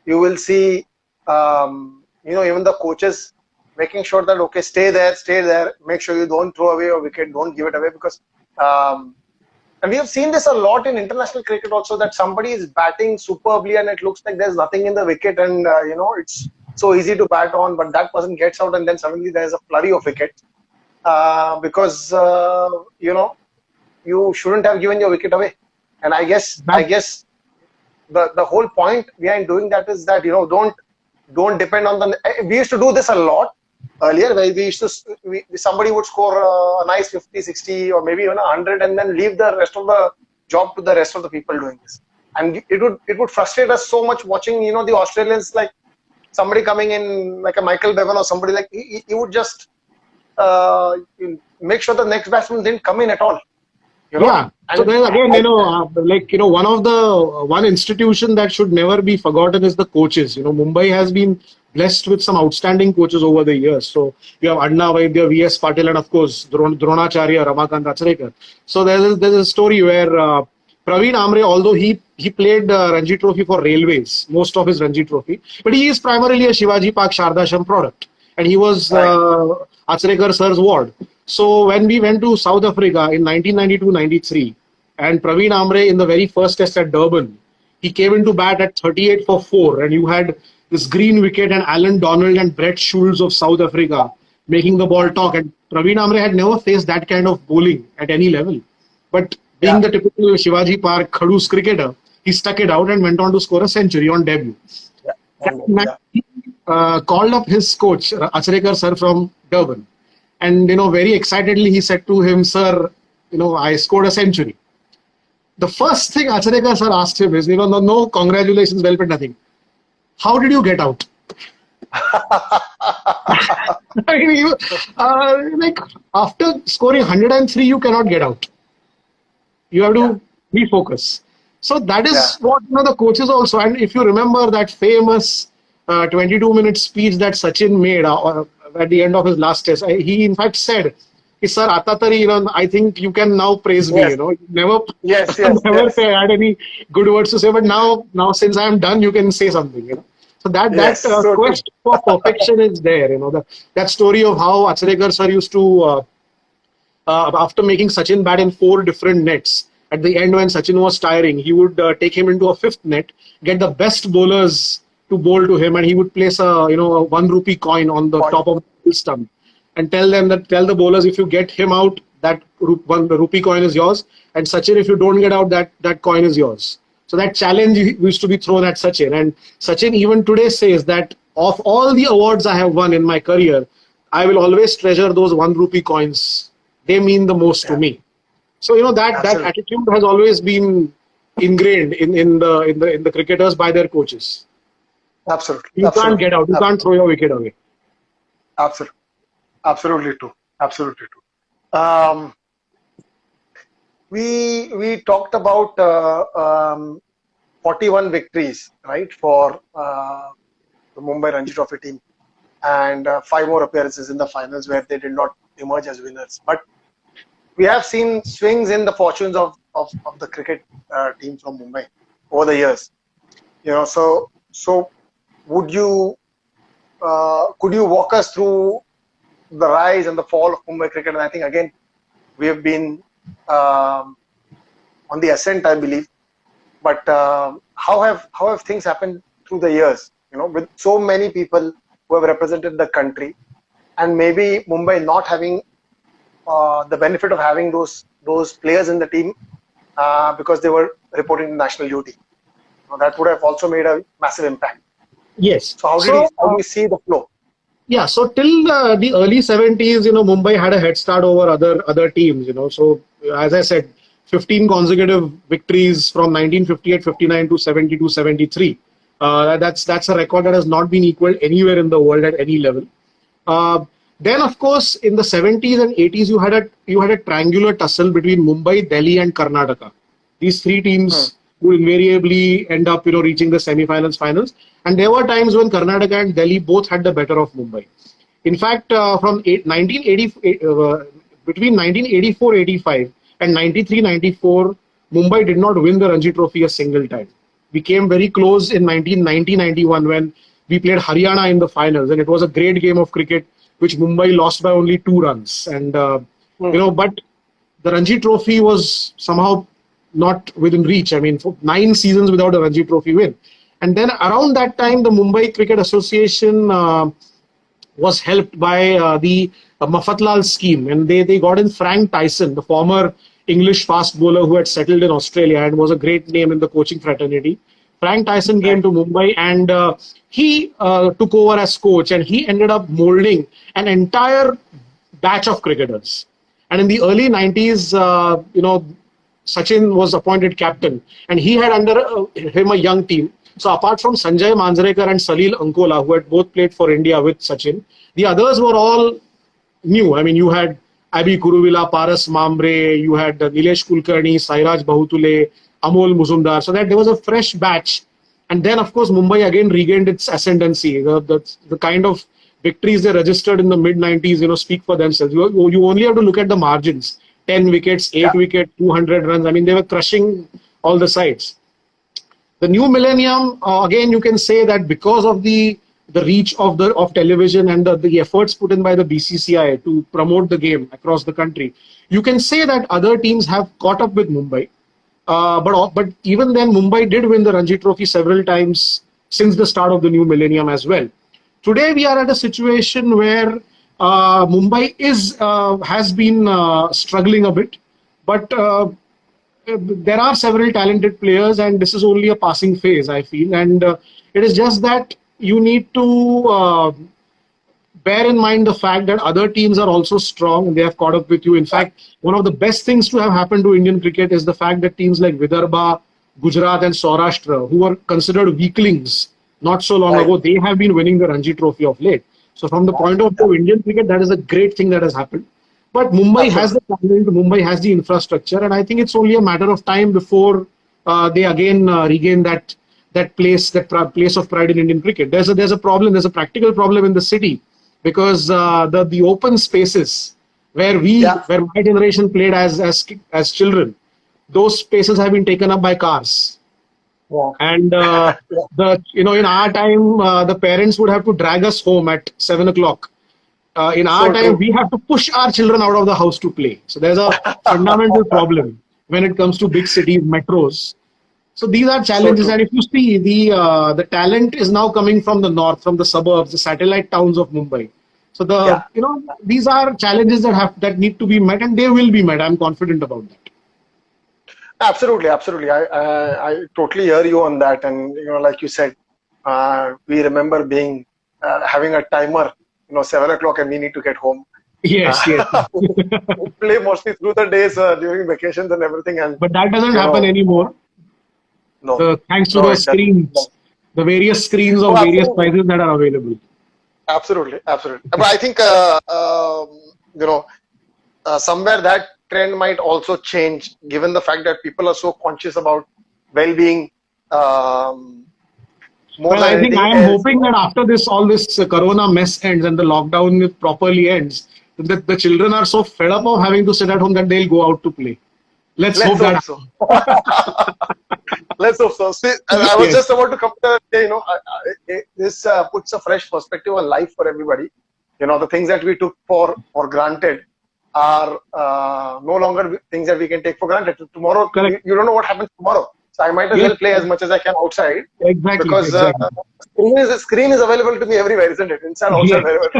you will see even the coaches making sure that, okay, stay there, make sure you don't throw away your wicket, don't give it away, because and we have seen this a lot in international cricket also, that somebody is batting superbly and it looks like there's nothing in the wicket, and it's so easy to bat on, but that person gets out and then suddenly there's a flurry of wickets because you shouldn't have given your wicket away. And I guess the whole point behind doing that is that don't depend on we used to do this a lot, earlier, where we used to, somebody would score a nice 50, 60, or maybe even 100, and then leave the rest of the job to the rest of the people doing this. And it would frustrate us so much watching, the Australians, like somebody coming in like a Michael Bevan or somebody, like he would just make sure the next batsman didn't come in at all. Yeah. So then again, one institution that should never be forgotten is the coaches. Mumbai has been blessed with some outstanding coaches over the years. So you have Anna Vaidya, V.S. Patil, and of course Dronacharya, Ramakant Achrekar. So there's a story where Praveen Amre, although he played Ranji Trophy for Railways, most of his Ranji Trophy, but he is primarily a Shivaji Park Shardasham product, and he was Achrekar sir's ward. So when we went to South Africa in 1992-93, and Praveen Amre in the very first test at Durban, he came into bat at 38 for 4, and you had this green wicket and Alan Donald and Brett Schulz of South Africa making the ball talk. And Praveen Amre had never faced that kind of bowling at any level. But being the typical Shivaji Park Khadus cricketer, he stuck it out and went on to score a century on debut. He called up his coach, Achrekar sir from Durban. And, very excitedly, he said to him, "Sir, I scored a century." The first thing Achrekar sir asked him is, no congratulations, well, but nothing. How did you get out? After scoring 103, you cannot get out. You have to refocus. So that is what the coaches also. And if you remember that famous 22-minute speech that Sachin made at the end of his last test, he in fact said, "Sir, Atatari, I think you can now praise me. Never say I had any good words to say, but now since I am done, you can say something. So that quest for perfection is there. That story of how Achrekar sir used to, after making Sachin bat in 4 different nets, at the end when Sachin was tiring, he would take him into a 5th net, get the best bowlers to bowl to him, and he would place a 1 rupee coin on the top of the stump and tell the bowlers, if you get him out, the rupee coin is yours, and Sachin, if you don't get out, that coin is yours. So that challenge used to be thrown at Sachin, and Sachin even today says that of all the awards I have won in my career, I will always treasure those 1 rupee coins. They mean the most to me. So that attitude has always been ingrained in the cricketers by their coaches. Absolutely. You can't get out. You can't throw your wicket away. Absolutely. Absolutely true. Absolutely true. We talked about 41 victories, right, for the Mumbai Ranji Trophy team, and 5 more appearances in the finals where they did not emerge as winners. But we have seen swings in the fortunes of the cricket team from Mumbai over the years. So would you could you walk us through the rise and the fall of Mumbai cricket? And I think again we have been on the ascent, I believe. But how have things happened through the years? With so many people who have represented the country, and maybe Mumbai not having the benefit of having those players in the team because they were reporting to national duty. That would have also made a massive impact. Yes. So how do we see the flow? Yeah. So till the early 70s, Mumbai had a head start over other teams. So as I said, 15 consecutive victories from 1958-59 to 72-73. That's a record that has not been equaled anywhere in the world at any level. Then, of course, in the 70s and 80s, you had a triangular tussle between Mumbai, Delhi, and Karnataka. These 3 teams would invariably end up, reaching the semi-finals, finals. And there were times when Karnataka and Delhi both had the better of Mumbai. In fact, between 1984-85 and 93-94, Mumbai did not win the Ranji Trophy a single time. We came very close in 1990-91 when we played Haryana in the finals, and it was a great game of cricket, which Mumbai lost by only 2 runs. And, but the Ranji Trophy was somehow not within reach. I mean, for 9 seasons without a Ranji Trophy win. And then around that time, the Mumbai Cricket Association was helped by the Mafatlal scheme. And they got in Frank Tyson, the former English fast bowler who had settled in Australia and was a great name in the coaching fraternity. Frank Tyson came Right. to Mumbai, and he took over as coach, and he ended up molding an entire batch of cricketers. And in the early 90s, Sachin was appointed captain, and he had under him a young team. So apart from Sanjay Manjrekar and Salil Ankola, who had both played for India with Sachin, the others were all new. I mean, you had Abhi Kuruvilla, Paras Mambre, you had Nilesh Kulkarni, Sairaj Bahutule, Amol Muzumdar. So that there was a fresh batch. And then, of course, Mumbai again regained its ascendancy. The kind of victories they registered in the mid 90s, speak for themselves. You only have to look at the margins: 10 wickets, 8 Yeah. wickets, 200 runs. I mean, they were crushing all the sides. The new millennium, again, you can say that because of the reach of television and the efforts put in by the BCCI to promote the game across the country, you can say that other teams have caught up with Mumbai. But even then, Mumbai did win the Ranji Trophy several times since the start of the new millennium as well. Today, we are at a situation where Mumbai has been struggling a bit, but there are several talented players, and this is only a passing phase, I feel. And it is just that you need to bear in mind the fact that other teams are also strong and they have caught up with you. In fact, one of the best things to have happened to Indian cricket is the fact that teams like Vidarbha, Gujarat, and Saurashtra, who were considered weaklings not so long Right. ago, they have been winning the Ranji Trophy of late. So, from the point of view of Indian cricket, that is a great thing that has happened. But Mumbai has the talent, Mumbai has the infrastructure, and I think it's only a matter of time before they again regain that place of pride in Indian cricket. There's a problem. There's a practical problem in the city because the open spaces where Yeah. where my generation played as children, those spaces have been taken up by cars. Yeah. And in our time, the parents would have to drag us home at 7 o'clock. In our So time, true. we have to push our children out of the house to play. So there's a fundamental problem when it comes to big cities, metros. So these are challenges, true. and if you see the talent is now coming from the north, from the suburbs, the satellite towns of Mumbai. So Yeah. these are challenges that need to be met, and they will be met. I'm confident about that. Absolutely, absolutely. I totally hear you on that. And like you said, we remember being having a timer, 7 o'clock, and we need to get home. Yes, yes. We play mostly through the days during vacations and everything. And But that doesn't you happen know, anymore. no, Thanks to no, those it doesn't. screens, the various screens Oh, of various absolutely, sizes that are available. absolutely, absolutely. But I think somewhere that trend might also change, given the fact that people are so conscious about well-being more Well, than I think anything I am else. hoping that after all this Corona mess ends and the lockdown properly ends, that the children are so fed up of having to sit at home that they'll go out to play. Let's hope Let's hope that. so. Let's hope so. See, I was Yes. just about to come to say, this puts a fresh perspective on life for everybody. The things that we took for granted are no longer things that we can take for granted. Tomorrow, Correct. you don't know what happens tomorrow. So I might as Yes. well play as much as I can outside Exactly. because Exactly. screen is available to me everywhere, isn't it? Inside, outside, Yes. wherever.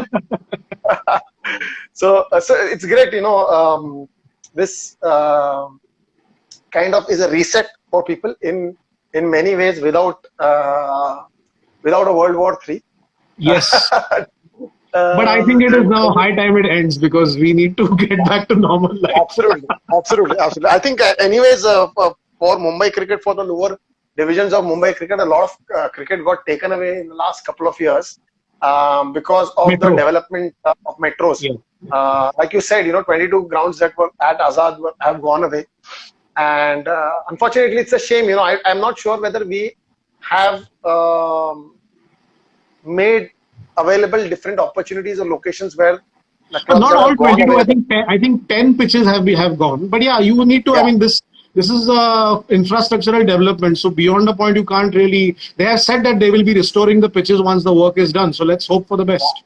So it's great. This kind of is a reset for people in many ways without a World War III. Yes. But I think it is now high time it ends because we need to get back to normal life. Absolutely, absolutely, absolutely. I think, anyways, for Mumbai cricket, for the lower divisions of Mumbai cricket, a lot of cricket got taken away in the last couple of years because of the Metro. development of metros. Yeah. Like you said, 22 grounds that were at Azad have gone away. And unfortunately, it's a shame. I'm not sure whether we have made available different opportunities or locations where the clubs Not that all have gone 22. available. I think 10 pitches have gone. But yeah, you need to. I Yeah. mean, this is infrastructural development. So beyond the point, you can't really. They have said that they will be restoring the pitches once the work is done. So let's hope for the best.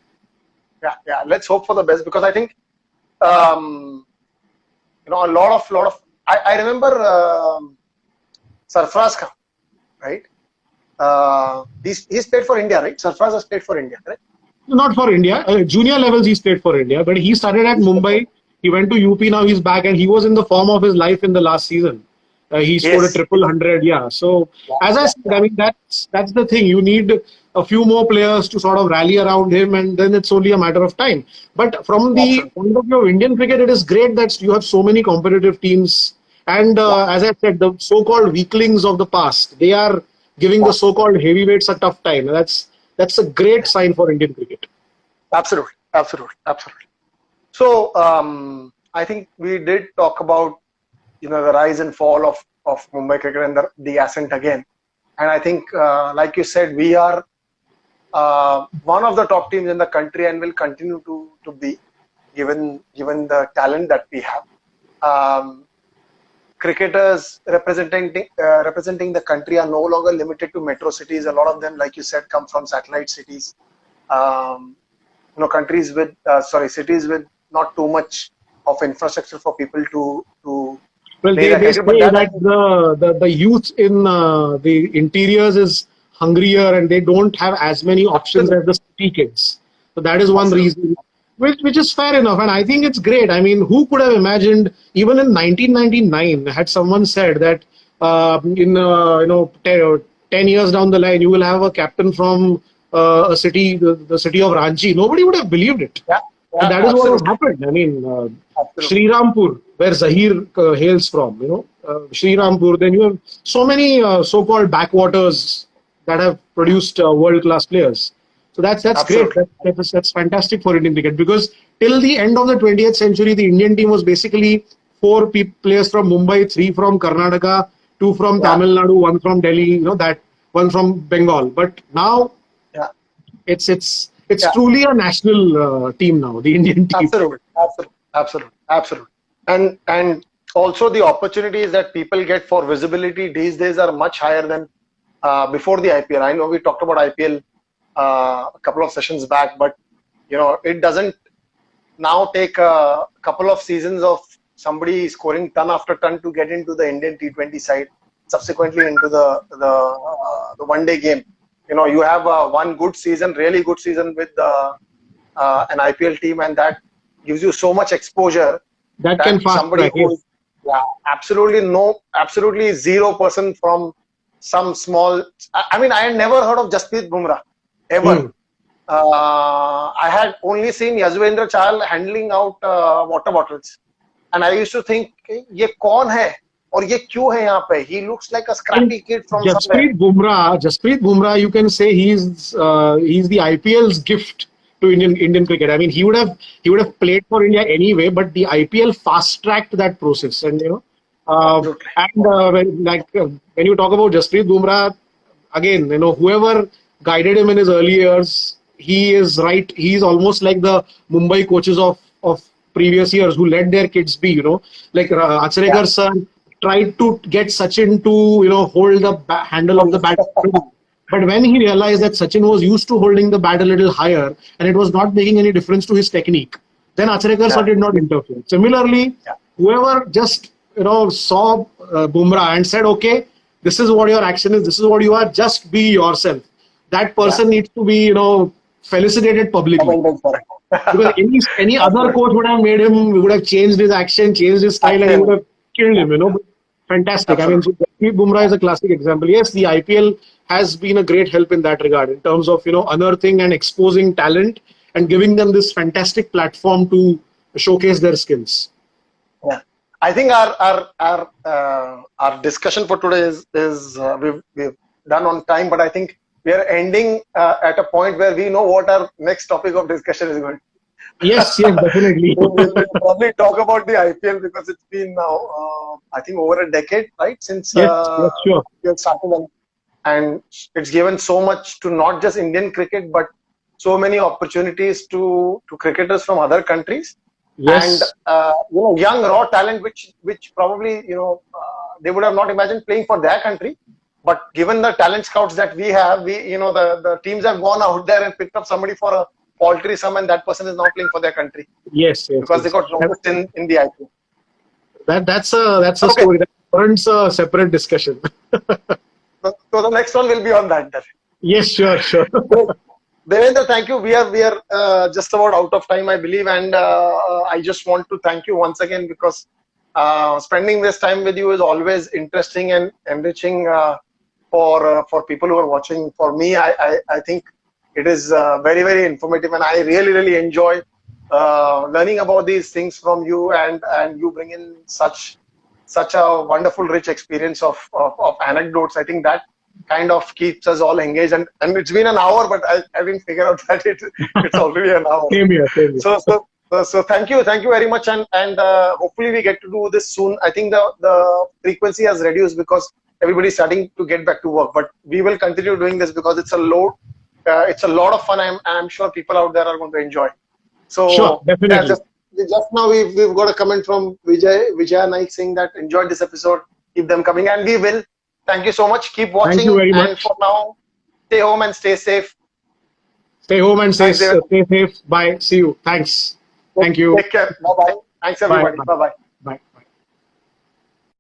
Yeah. Let's hope for the best because I think, a lot of. I remember Sarfraz Khan, right? He's played for India, right? Sarfraz has played for India, right? Not for India. Junior levels, he's played for India, but he started at Mumbai. He went to UP. Now he's back, and he was in the form of his life in the last season. He scored a Yes. triple hundred. Yeah. So Yeah, as I yeah, said, I mean that's the thing. You need a few more players to sort of rally around him, and then it's only a matter of time. But from yeah. the Absolutely. point of view of Indian cricket, it is great that you have so many competitive teams. And Yeah, as I said, the so-called weaklings of the past, they are giving yeah. the so-called heavyweights a tough time. That's a great sign for Indian cricket. Absolutely. Absolutely. Absolutely. So I think we did talk about the rise and fall of Mumbai cricket and the ascent again. And I think, like you said, we are one of the top teams in the country and will continue to be given the talent that we have. Um, Cricketers representing the country are no longer limited to metro cities. A lot of them, like you said, come from satellite cities. Um, Countries with cities with not too much of infrastructure for people to Well, play they, their they cricket. But say that I that think, the youth in the interiors is hungrier and they don't have as many options absolutely, as the city kids. So that is one absolutely, reason, which is fair enough. And I think it's great. I mean, who could have imagined, even in 1999, had someone said that in 10 years down the line, you will have a captain from a city, the city of Ranchi. Nobody would have believed it. yeah, And yeah, that is what has absolutely, happened. I mean, absolutely, Sri Rampur, where Zahir hails from, Sri Rampur. Then you have so many so-called backwaters that have produced world-class players. So that's great. absolutely. That's fantastic for Indian cricket because till the end of the 20th century, the Indian team was basically four players from Mumbai, three from Karnataka, two from Yeah, Tamil Nadu, one from Delhi. That one from Bengal. But now yeah, it's yeah, truly a national team now, the Indian team. absolutely, absolutely, absolutely, absolutely. And also the opportunities that people get for visibility these days are much higher than before the IPL. I know we talked about IPL a couple of sessions back, but it doesn't now take a couple of seasons of somebody scoring ton after ton to get into the Indian T20 side, subsequently into the one day game. You have one good season, really good season with an IPL team, and that gives you so much exposure That can that fast somebody track. who Yes. is absolutely 0% from some small. I mean, I had never heard of Jasprit Bumrah ever. Hmm. I had only seen Yuzvendra Chahal handling out water bottles, and I used to think, ये कौन है और ये क्यों है यहाँ पे? He looks like a And scrappy kid from somewhere. Jasprit Bumrah, you can say he's the IPL's gift to Indian cricket. I mean, he would have played for India anyway, but the IPL fast tracked that process. And Absolutely. when you talk about Jasprit Bumrah, again, whoever guided him in his early years, he is right. He's almost like the Mumbai coaches of previous years who let their kids be. Like Yeah. Achrekar sir tried to get Sachin to hold the handle of the bat. But when he realized that Sachin was used to holding the bat a little higher and it was not making any difference to his technique, then Achrekar sir Yeah. did not interfere. Similarly, Yeah. whoever just saw Bumrah and said, okay, this is what your action is, this is what you are, just be yourself. That Yeah. person needs to be felicitated publicly. Commented for it. Because any other coach would have made him, would have changed his action, changed his style, and he would have killed him. But fantastic. I mean, Absolutely. Jasprit Bumrah is a classic example. Yes, the IPL has been a great help in that regard in terms of unearthing and exposing talent and giving them this fantastic platform to showcase their skills. Yeah. I think our discussion for today is we've done on time, but I think we are ending at a point where we know what our next topic of discussion is going to be. Yes, definitely. We'll probably talk about the IPL because it's been now, I think, over a decade, right? Since Yes, sure. we have started, and it's given so much to not just Indian cricket, but so many opportunities to cricketers from other countries. Yes. And young raw talent, which probably they would have not imagined playing for their country. But given the talent scouts that we have, the teams have gone out there and picked up somebody for a paltry sum, and that person is now playing for their country. Yes. Because they got noticed in the IPL. That's a Okay. story that warrants a separate discussion. So the next one will be on that. Yes, sure. Devendra, thank you. We are just about out of time, I believe, and I just want to thank you once again because spending this time with you is always interesting and enriching for people who are watching. For me, I think it is very, very informative, and I really enjoy learning about these things from you, and you bring in such a wonderful, rich experience of anecdotes. I think that kind of keeps us all engaged, and it's been an hour, but I didn't figure out that it's already an hour. Same here. So thank you very much, and hopefully we get to do this soon. I think the frequency has reduced because everybody's starting to get back to work, but we will continue doing this because it's a lot of fun. I'm sure people out there are going to enjoy. So Sure, definitely. Just now we've got a comment from Vijay Naik saying that enjoyed this episode, keep them coming, and we will. Thank you so much. Keep watching. Thank you very much. And for now, stay home and stay safe. Stay home and stay Thanks, David. safe. Bye. See you. Thanks. Thank you. Take care. Bye bye. Thanks everybody. Bye bye.